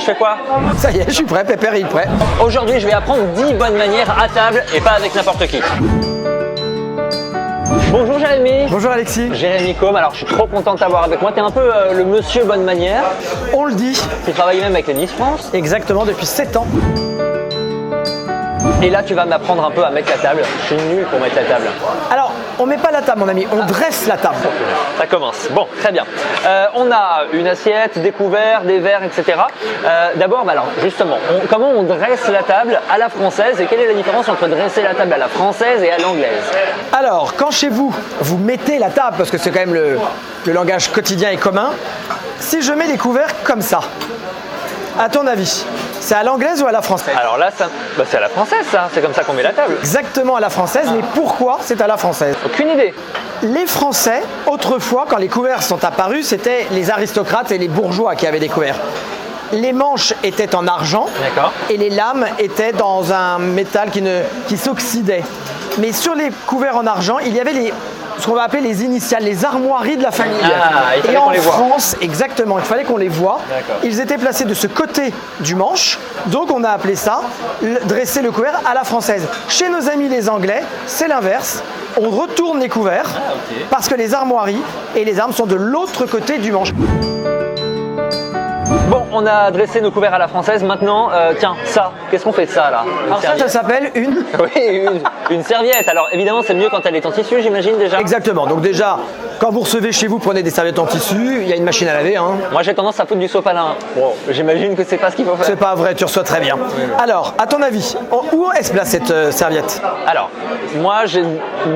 je fais quoi? Ça y est, je suis prêt, Pépère est prêt. Aujourd'hui, je vais apprendre 10 bonnes manières à table et pas avec n'importe qui. Bonjour Jérémy. Bonjour Alexis. Jérémy Combe, alors je suis trop content de t'avoir avec moi. Tu es un peu le monsieur bonne manière. On le dit. Tu travailles même avec les Miss France. Exactement, depuis 7 ans. Et là, tu vas m'apprendre un peu à mettre la table. Je suis nul pour mettre la table. Alors, on met pas la table, mon ami, on dresse la table. Ça commence. Bon, très bien. On a une assiette, des couverts, des verres, etc. D'abord, alors justement, comment on dresse la table à la française et quelle est la différence entre dresser la table à la française et à l'anglaise? Alors, quand chez vous, vous mettez la table, parce que c'est quand même le langage quotidien et commun, si je mets les couverts comme ça, à ton avis, c'est à l'anglaise ou à la française? Alors là, c'est à la française, ça. C'est comme ça qu'on met la table. Exactement à la française, mais pourquoi c'est à la française? Aucune idée. Les Français, autrefois, quand les couverts sont apparus, c'était les aristocrates et les bourgeois qui avaient des couverts. Les manches étaient en argent et les lames étaient dans un métal qui s'oxydait. Mais sur les couverts en argent, il y avait ce qu'on va appeler les initiales, les armoiries de la famille. Et en France, exactement, il fallait qu'on les voie. Ils étaient placés de ce côté du manche, donc on a appelé ça dresser le couvert à la française. Chez nos amis les Anglais, c'est l'inverse. On retourne les couverts parce que les armoiries et les armes sont de l'autre côté du manche. Bon, on a dressé nos couverts à la française. Maintenant, tiens, ça, qu'est-ce qu'on fait de ça là? Alors ça s'appelle une... Oui, une serviette. Alors évidemment, c'est mieux quand elle est en tissu, j'imagine déjà. Exactement. Donc déjà, quand vous recevez chez vous, prenez des serviettes en tissu. Il y a une machine à laver. Hein. Moi, j'ai tendance à foutre du sopalin. Bon, j'imagine que c'est pas ce qu'il faut faire. C'est pas vrai, tu reçois très bien. Oui. Alors, à ton avis, où est-ce place cette serviette? Alors, moi,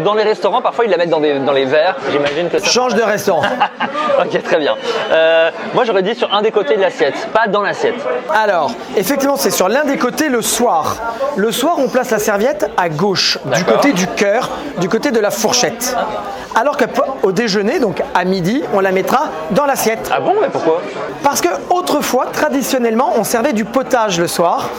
dans les restaurants, parfois ils la mettent dans les verres. J'imagine que ça... Change de restaurant. Ok, très bien. Moi, j'aurais dit sur un des côtés de l'assiette, pas dans l'assiette. Alors, effectivement, c'est sur l'un des côtés le soir. Le soir, on place la serviette à gauche, du côté du cœur, du côté de la fourchette. Alors qu'au déjeuner, donc à midi, on la mettra dans l'assiette. Ah bon, mais pourquoi? Parce que autrefois, traditionnellement, on servait du potage le soir.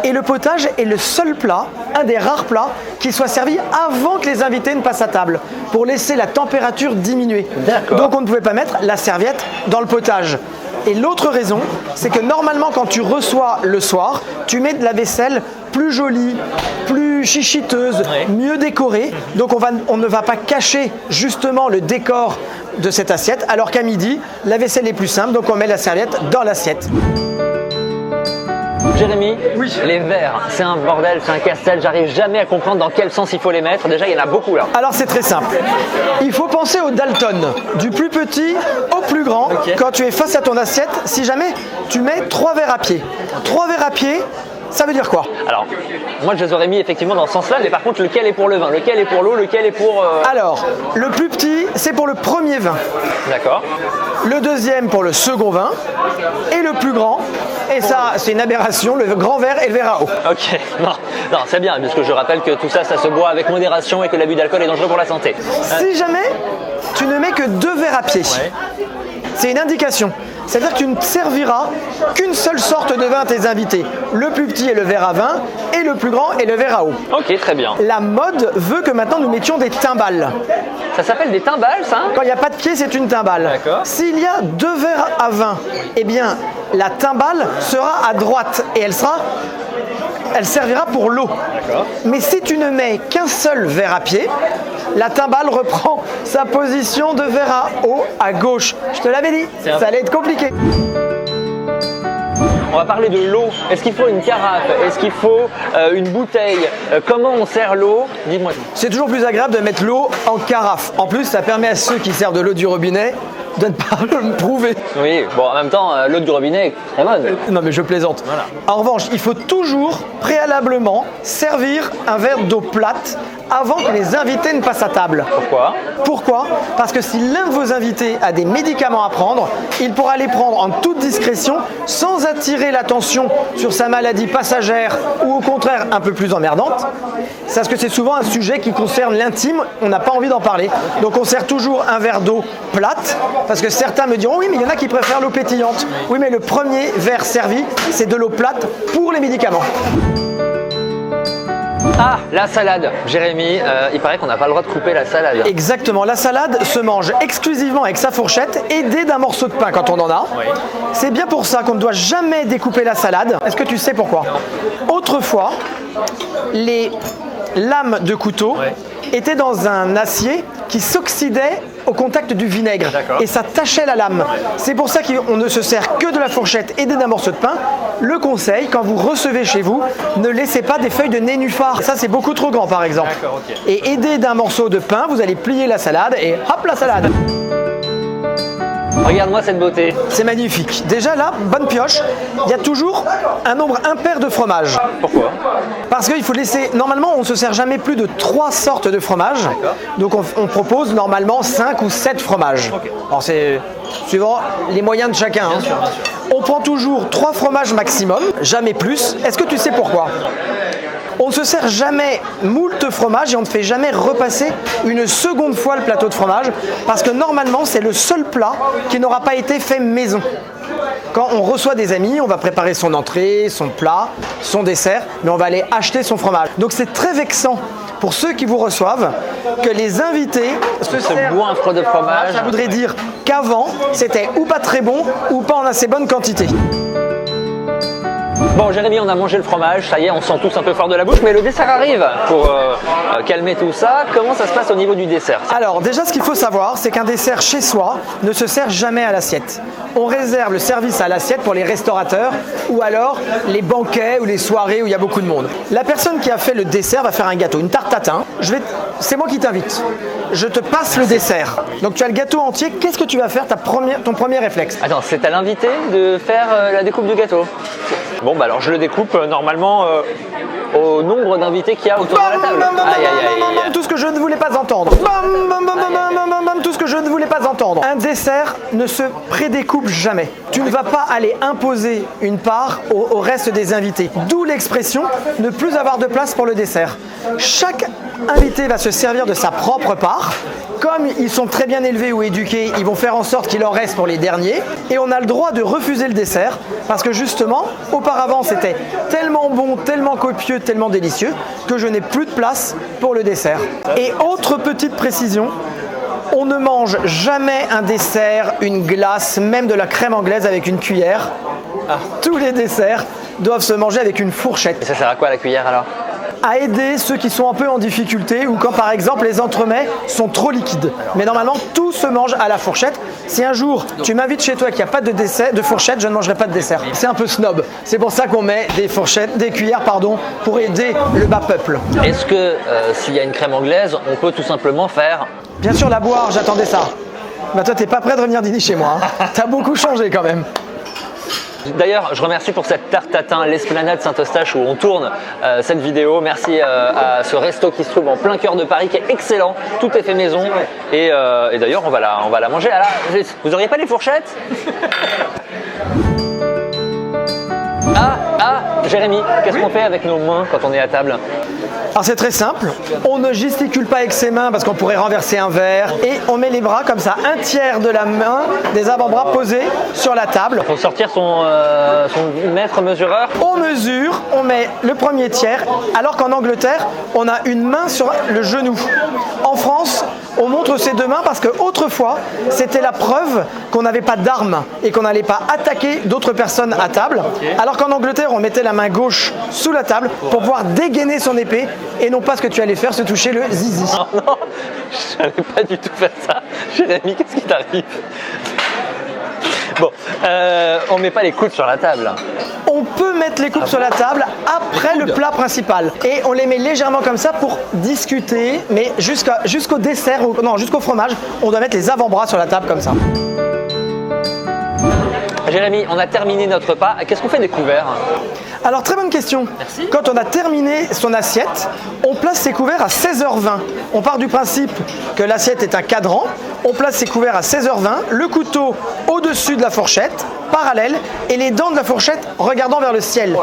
Et le potage est le seul plat, un des rares plats, qui soit servi avant que les invités ne passent à table, pour laisser la température diminuer. Donc on ne pouvait pas mettre la serviette dans le potage. Et l'autre raison, c'est que normalement quand tu reçois le soir, tu mets de la vaisselle plus jolie, plus chichiteuse, mieux décorée. Donc on ne va pas cacher justement le décor de cette assiette, alors qu'à midi, la vaisselle est plus simple, donc on met la serviette dans l'assiette. Jérémy, oui. Les verres, c'est un bordel, c'est un casse-tête, j'arrive jamais à comprendre dans quel sens il faut les mettre. Déjà, il y en a beaucoup là. Alors c'est très simple. Il faut penser au Dalton, du plus petit au plus grand. Quand tu es face à ton assiette, si jamais tu mets 3 verres à pied. 3 verres à pied, ça veut dire quoi? Alors, moi je les aurais mis effectivement dans ce sens-là, mais par contre, lequel est pour le vin? Lequel est pour l'eau? Lequel est pour... Alors, le plus petit, c'est pour le premier vin. D'accord. Le deuxième pour le second vin. Et le plus grand, et ça c'est une aberration, le grand verre et le verre à eau. Ok, non, c'est bien, puisque je rappelle que tout ça, ça se boit avec modération et que l'abus d'alcool est dangereux pour la santé. Si jamais tu ne mets que 2 verres à pied, c'est une indication. C'est-à-dire que tu ne serviras qu'une seule sorte de vin à tes invités. Le plus petit est le verre à vin et le plus grand est le verre à eau. Ok, très bien. La mode veut que maintenant nous mettions des timbales. Ça s'appelle des timbales, ça? Quand il n'y a pas de pied, c'est une timbale. D'accord. S'il y a 2 verres à vin, eh bien la timbale sera à droite et elle servira pour l'eau. Mais si tu ne mets qu'un seul verre à pied, la timbale reprend sa position de verre à eau à gauche. Je te l'avais dit, ça allait être compliqué. On va parler de l'eau. Est-ce qu'il faut une carafe? Est-ce qu'il faut une bouteille? Comment on sert l'eau? Dis-moi. C'est toujours plus agréable de mettre l'eau en carafe. En plus, ça permet à ceux qui servent de l'eau du robinet de ne pas me prouver. Oui, bon, en même temps, l'eau du robinet est très bonne. Non, mais je plaisante. Voilà. En revanche, il faut toujours préalablement servir un verre d'eau plate avant que les invités ne passent à table. Pourquoi? Parce que si l'un de vos invités a des médicaments à prendre, il pourra les prendre en toute discrétion sans attirer l'attention sur sa maladie passagère ou au contraire un peu plus emmerdante. Parce que c'est souvent un sujet qui concerne l'intime, on n'a pas envie d'en parler. Donc on sert toujours un verre d'eau plate, parce que certains me diront oui mais il y en a qui préfèrent l'eau pétillante. Oui mais le premier verre servi, c'est de l'eau plate pour les médicaments. Ah, la salade. Jérémy, il paraît qu'on n'a pas le droit de couper la salade. Exactement, la salade se mange exclusivement avec sa fourchette, aidée d'un morceau de pain quand on en a. Oui. C'est bien pour ça qu'on ne doit jamais découper la salade. Est-ce que tu sais pourquoi? Autrefois, les lames de couteau étaient dans un acier qui s'oxydait au contact du vinaigre et ça tachait la lame. C'est pour ça qu'on ne se sert que de la fourchette aidée d'un morceau de pain. Le conseil, quand vous recevez chez vous, ne laissez pas des feuilles de nénuphar. Ça, c'est beaucoup trop grand par exemple. Et aidé d'un morceau de pain, vous allez plier la salade et hop, la salade. Regarde-moi cette beauté. C'est magnifique. Déjà là, bonne pioche, il y a toujours un nombre impair de fromages. Pourquoi? Parce qu'il faut laisser, normalement on ne se sert jamais plus de 3 sortes de fromages. Donc on propose normalement 5 ou 7 fromages. Alors c'est suivant les moyens de chacun. Bien sûr. On prend toujours 3 fromages maximum, jamais plus. Est-ce que tu sais pourquoi? On ne se sert jamais moult fromage et on ne fait jamais repasser une seconde fois le plateau de fromage parce que normalement c'est le seul plat qui n'aura pas été fait maison. Quand on reçoit des amis, on va préparer son entrée, son plat, son dessert, mais on va aller acheter son fromage. Donc c'est très vexant pour ceux qui vous reçoivent que les invités se servent goinfre de fromage. Ça voudrait dire qu'avant c'était ou pas très bon ou pas en assez bonne quantité. Bon Jérémy, on a mangé le fromage, ça y est, on sent tous un peu fort de la bouche, mais le dessert arrive pour calmer tout ça. Comment ça se passe au niveau du dessert? Alors déjà, ce qu'il faut savoir, c'est qu'un dessert chez soi ne se sert jamais à l'assiette. On réserve le service à l'assiette pour les restaurateurs ou alors les banquets ou les soirées où il y a beaucoup de monde. La personne qui a fait le dessert va faire un gâteau, une tarte tatin. C'est moi qui t'invite. Je te passe le dessert. Donc tu as le gâteau entier. Qu'est-ce que tu vas faire, ton premier réflexe? Attends, c'est à l'invité de faire la découpe du gâteau. Bon, bah alors je le découpe normalement au nombre d'invités qu'il y a autour de la table. Tout ce que je ne voulais pas entendre. Tout ce que je ne voulais pas entendre. Un dessert ne se prédécoupe jamais. Tu ne vas pas aller imposer une part au reste des invités. D'où l'expression ne plus avoir de place pour le dessert. Chaque invité va se servir de sa propre part. Comme ils sont très bien élevés ou éduqués, ils vont faire en sorte qu'il en reste pour les derniers. Et on a le droit de refuser le dessert parce que justement, auparavant, c'était tellement bon, tellement copieux, tellement délicieux que je n'ai plus de place pour le dessert. Et autre petite précision, on ne mange jamais un dessert, une glace, même de la crème anglaise avec une cuillère. Tous les desserts doivent se manger avec une fourchette. Et ça sert à quoi la cuillère alors? À aider ceux qui sont un peu en difficulté ou quand par exemple les entremets sont trop liquides. Mais normalement tout se mange à la fourchette. Si un jour tu m'invites chez toi et qu'il n'y a pas de fourchette, je ne mangerai pas de dessert. C'est un peu snob. C'est pour ça qu'on met des cuillères pour aider le bas peuple. Est-ce que s'il y a une crème anglaise, on peut tout simplement faire... Bien sûr la boire, j'attendais ça. Bah toi t'es pas prêt de revenir dîner chez moi. Hein. T'as beaucoup changé quand même. D'ailleurs, je remercie pour cette tarte tatin, l'Esplanade Saint-Eustache où on tourne cette vidéo. Merci à ce resto qui se trouve en plein cœur de Paris, qui est excellent. Tout est fait maison. Et d'ailleurs, on va la manger. Vous n'auriez pas les fourchettes? Jérémy, qu'est-ce qu'on fait avec nos mains quand on est à table? Alors c'est très simple, on ne gesticule pas avec ses mains parce qu'on pourrait renverser un verre et on met les bras comme ça, un tiers de la main, des avant-bras posés sur la table. Il faut sortir son mètre mesureur. On mesure, on met le premier tiers, alors qu'en Angleterre, on a une main sur le genou. En France, on montre ses 2 mains parce qu'autrefois, c'était la preuve qu'on n'avait pas d'armes et qu'on n'allait pas attaquer d'autres personnes à table. Alors qu'en Angleterre, on mettait la main gauche sous la table pour pouvoir dégainer son épée et non pas ce que tu allais faire, se toucher le zizi. Non, je n'allais pas du tout faire ça. Jérémy, qu'est-ce qui t'arrive? Bon, on met pas les coudes sur la table. On peut mettre les coupes sur la table après le plat principal. Et on les met légèrement comme ça pour discuter, mais jusqu'au dessert, jusqu'au fromage, on doit mettre les avant-bras sur la table comme ça. Jérémy, on a terminé notre repas. Qu'est-ce qu'on fait des couverts? Alors très bonne question. Merci. Quand on a terminé son assiette, on place ses couverts à 16h20. On part du principe que l'assiette est un cadran. On place ses couverts à 16h20, le couteau au-dessus de la fourchette, parallèle, et les dents de la fourchette regardant vers le ciel.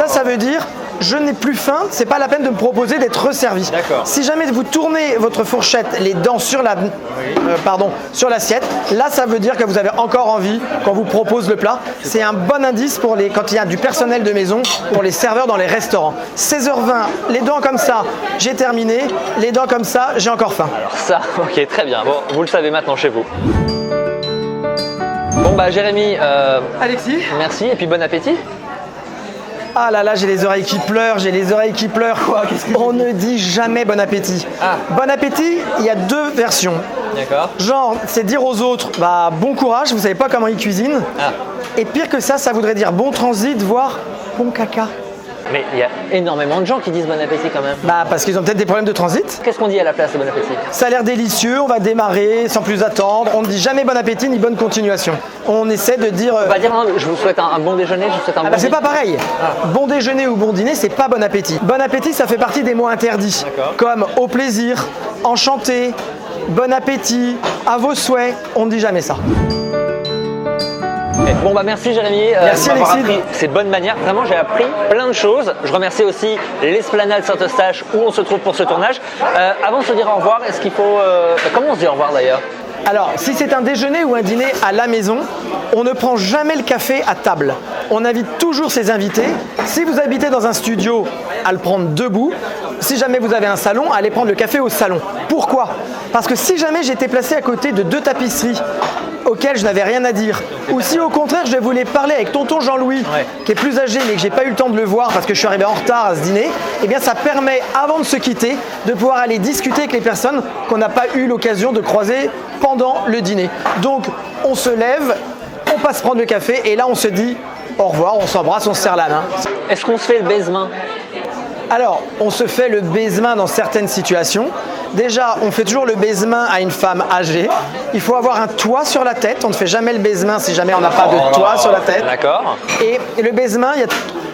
Ça veut dire je n'ai plus faim, c'est pas la peine de me proposer d'être resservi. D'accord. Si jamais vous tournez votre fourchette, les dents sur sur l'assiette, là ça veut dire que vous avez encore envie qu'on vous propose le plat. C'est un bon indice pour quand il y a du personnel de maison, pour les serveurs dans les restaurants. 16h20, les dents comme ça, j'ai terminé. Les dents comme ça, j'ai encore faim. Alors ça, ok, très bien. Bon, vous le savez maintenant chez vous. Bon bah Jérémy, Alexis? merci et puis bon appétit. Ah là là, j'ai les oreilles qui pleurent, Quoi, on ne dit jamais bon appétit. Ah. Bon appétit, il y a deux versions. D'accord. Genre, c'est dire aux autres, bah bon courage, vous savez pas comment ils cuisinent. Ah. Et pire que ça voudrait dire bon transit, voire bon caca. Mais il y a énormément de gens qui disent bon appétit quand même. Bah parce qu'ils ont peut-être des problèmes de transit. Qu'est-ce qu'on dit à la place de bon appétit? Ça a l'air délicieux, on va démarrer sans plus attendre. On ne dit jamais bon appétit ni bonne continuation. On essaie de dire... On va dire je vous souhaite un bon déjeuner, je vous souhaite un bon c'est dîner. pas pareil. Bon déjeuner ou bon dîner, c'est pas bon appétit. Bon appétit, ça fait partie des mots interdits. D'accord. Comme au plaisir, enchanté, bon appétit, à vos souhaits. On ne dit jamais ça. Bon bah merci Jérémy Merci, de m'avoir Alexis. appris ces bonnes manières. Vraiment j'ai appris plein de choses. Je remercie aussi l'Esplanade Saint-Eustache où on se trouve pour ce tournage. Avant de se dire au revoir, est-ce qu'il faut... comment on se dit au revoir d'ailleurs? Alors, si c'est un déjeuner ou un dîner à la maison, on ne prend jamais le café à table. On invite toujours ses invités. Si vous habitez dans un studio, à le prendre debout. Si jamais vous avez un salon, allez prendre le café au salon. Pourquoi? Parce que si jamais j'étais placé à côté de deux tapisseries auxquelles je n'avais rien à dire, ou si au contraire je voulais parler avec tonton Jean-Louis, qui est plus âgé mais que j'ai pas eu le temps de le voir parce que je suis arrivé en retard à ce dîner, eh bien ça permet avant de se quitter de pouvoir aller discuter avec les personnes qu'on n'a pas eu l'occasion de croiser pendant le dîner. Donc on se lève, on passe prendre le café et là on se dit au revoir, on s'embrasse, on se serre la main. Est-ce qu'on se fait le baise-main? Alors, on se fait le baise-main dans certaines situations. Déjà, on fait toujours le baise-main à une femme âgée. Il faut avoir un toit sur la tête. On ne fait jamais le baise-main si jamais on n'a pas de toit sur la tête. D'accord. Et le baise-main,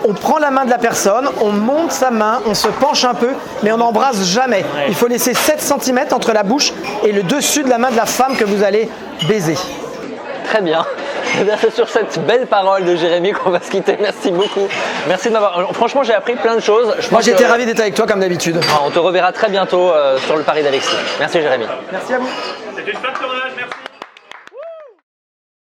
on prend la main de la personne, on monte sa main, on se penche un peu, mais on n'embrasse jamais. Il faut laisser 7 cm entre la bouche et le dessus de la main de la femme que vous allez baiser. Très bien. C'est sur cette belle parole de Jérémy qu'on va se quitter. Merci beaucoup. Merci de m'avoir... Franchement, j'ai appris plein de choses. Moi, j'étais ravi d'être avec toi comme d'habitude. On te reverra très bientôt sur le Paris d'Alexis. Merci Jérémy. Merci à vous. C'était une fin de tournage, merci.